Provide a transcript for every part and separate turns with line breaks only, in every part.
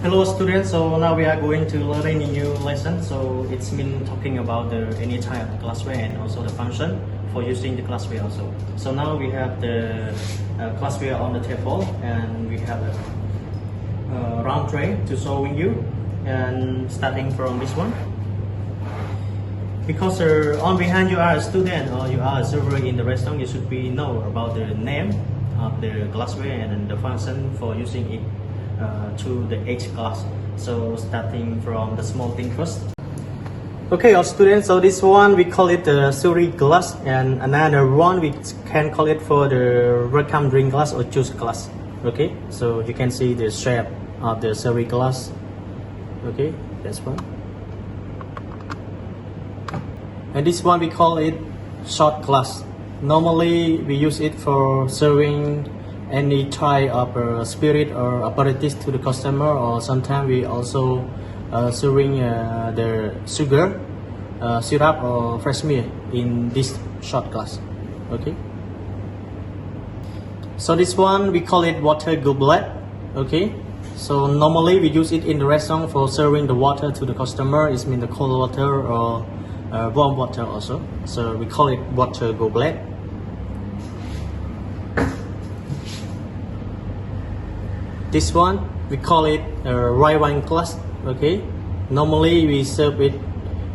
Hello students, so now we are going to learn a new lesson. So it's been talking about any type of glassware and also the function for using the glassware also. So now we have the glassware on the table and we have a round tray to showing you, and starting from this one. Because on behind you are a student or you are a server in the restaurant, you should be know about the name of the glassware and the function for using it to the each glass. So starting from the small thing first. Okay, our students, so this one we call it the Celery glass, and another one we can call it for the welcome drink glass or juice glass. Okay, so you can see the shape of the Celery glass. Okay, that's one. And this one we call it shot glass. Normally we use it for serving any type of spirit or aperitif to the customer, or sometimes we also serving the sugar, syrup or fresh milk in this shot glass. Okay. So this one we call it water goblet. Okay. So normally we use it in the restaurant for serving the water to the customer. It means the cold water or warm water also. So we call it water goblet. This one we call it white wine glass. Okay. Normally we serve it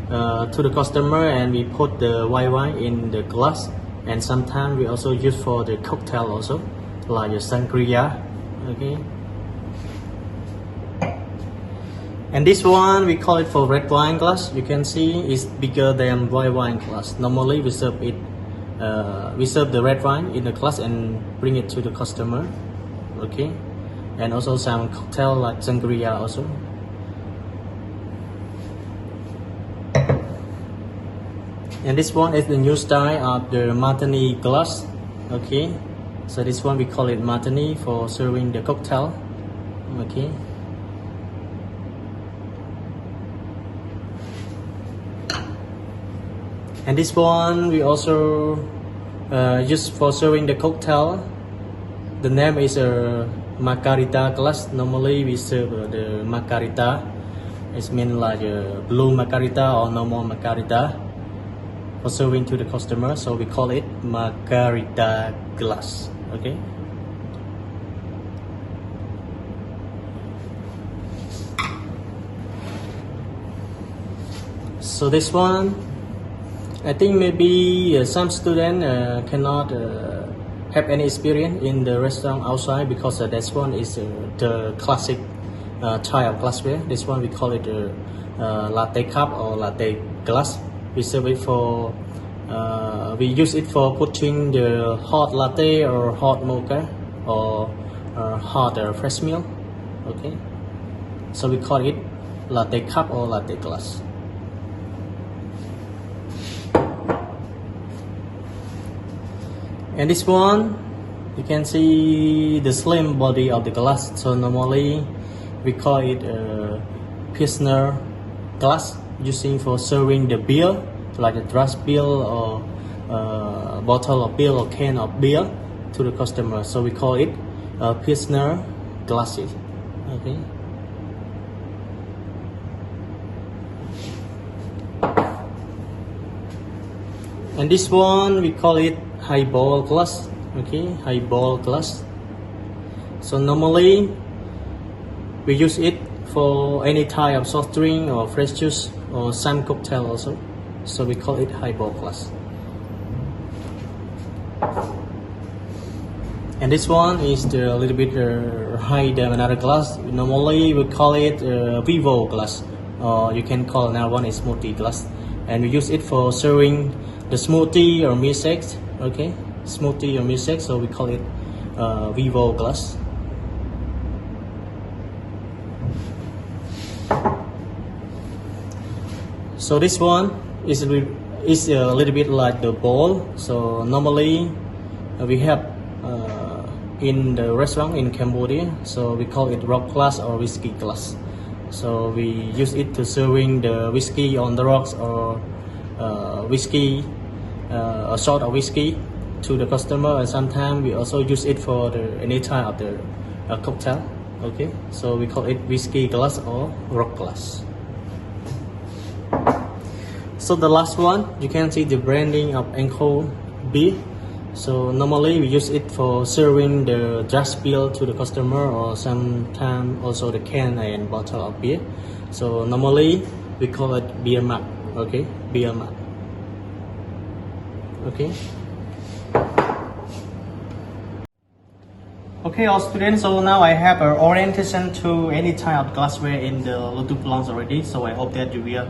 to the customer and we put the white wine in the glass, and sometimes we also use for the cocktail also, like the sangria. Okay. And this one we call it for red wine glass. You can see it's bigger than white wine glass. Normally we serve it, we serve the red wine in the glass and bring it to the customer. Okay, and also some cocktail like sangria also. And this one is the new style of the martini glass. Okay, so this one we call it martini for serving the cocktail. Okay. And this one we also use for serving the cocktail. The name is a Margarita glass. Normally we serve the Margarita. It means like a blue Margarita or normal Margarita for serving to the customer. So we call it Margarita glass. Okay. So this one, I think maybe some students cannot have any experience in the restaurant outside, because this one is the classic type of glassware. This one we call it latte cup or latte glass. We serve it for, we use it for putting the hot latte or hot mocha or hot fresh milk. Okay, so we call it latte cup or latte glass. And this one, you can see the slim body of the glass. So normally we call it a Pilsner glass, using for serving the beer, like a draft beer or bottle of beer or can of beer to the customer. So we call it Pilsner glasses. Okay. And this one we call it highball glass. Okay, highball glass. So normally we use it for any type of soft drink or fresh juice or some cocktail also. So we call it highball glass. And this one is a little bit higher than another glass. Normally we call it Vivo glass, or you can call another one is Smoothie glass. And we use it for serving the smoothie or milkshakes. Okay, smoothie or milkshake, so we call it Vivo glass. So this one is a little bit like the bowl. So normally we have in the restaurant in Cambodia, so we call it rock glass or whiskey glass. So we use it to serving the whiskey on the rocks or whiskey, a shot of whiskey to the customer, and sometimes we also use it for any type of the cocktail. Okay, so we call it whiskey glass or rock glass. So the last one, you can see the branding of Angkor beer. So normally we use it for serving the draft beer to the customer, or sometimes also the can and bottle of beer. So normally we call it beer mug. Okay, beer mug. Okay. Okay, all students, so now I have an orientation to any type of glassware in the YouTube launch already. So I hope that you will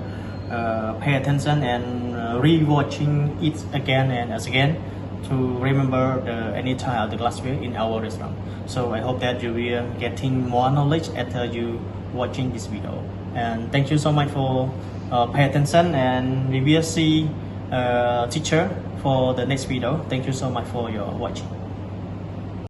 pay attention and re-watching it again and again to remember any type of the glassware in our restaurant. So I hope that you will getting more knowledge after you watching this video. And thank you so much for pay attention, and we will see teacher for the next video. Thank you so much for your watching.